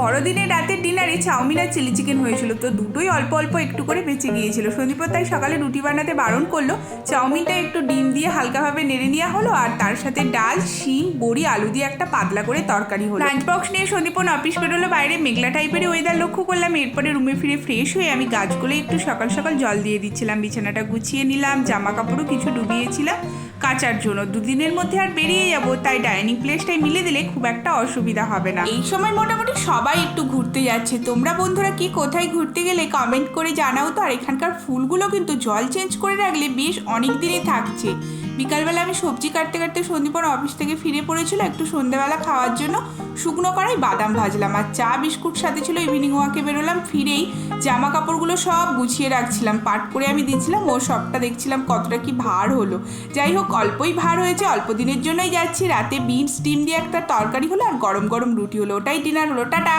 বড়দিনের রাতের ডিনারে চাউমিন আর চিলি চিকেন হয়েছিল, তো দুটোই অল্প অল্প একটু করে বেঁচে গিয়েছিল। সন্দীপ তাই সকালে রুটি বানাতে বারণ করলো। চাউমিনটা একটু ডিম দিয়ে হালকাভাবে নেড়ে নেওয়া হলো, আর তার সাথে ডাল, শিম, বড়ি, আলু দিয়ে একটা পাতলা করে তরকারি হলো। লাঞ্চ বক্স নিয়ে সন্দীপন অফিস বেরোলো। বাইরে মেঘলা টাইপের ওয়েদার লক্ষ্য করলাম। এরপরে রুমে ফিরে ফ্রেশ হয়ে আমি গাছগুলো একটু সকাল সকাল জল দিয়ে দিচ্ছিলাম। বিছানাটা গুছিয়ে নিলাম, জামা কাপড়ও কিছু ডুবিয়েছিলাম কাচার জন্য। দুদিনের মধ্যে আর বেরিয়ে যাবো, তাই ডাইনিং প্লেসটাই মিলে দিলে খুব একটা অসুবিধা হবে না। এই সময় মোটামুটি সবাই একটু ঘুরতে যাচ্ছে। তোমরা বন্ধুরা কি কোথায় ঘুরতে গেলে কমেন্ট করে জানাও তো। আর এখানকার ফুলগুলো কিন্তু জল চেঞ্জ করে রাখলে বেশ অনেক দিনই থাকছে। বিকালবেলা আমি সবজি কাটতে কাটতে সন্দীপন অফিস থেকে ফিরে পড়েছিল। একটু সন্ধ্যেবেলা খাওয়ার জন্য শুকনো কড়াই বাদাম ভাজলাম, আর চা বিস্কুট সাথে ছিল। ইভিনিং ওয়াকে বেরোলাম। ফিরেই জামা কাপড়গুলো সব গুছিয়ে রাখছিলাম, পাট করে আমি দিচ্ছিলাম। ও সবটা দেখছিলাম কতটা কি ভার হলো। যাই হোক, অল্পই ভার হয়েছে, অল্প দিনের জন্যই যাচ্ছি। রাতে বিনস ডিম দিয়ে একটা তরকারি হলো, আর গরম গরম রুটি হলো। ওটাই ডিনার হলো। টাটা।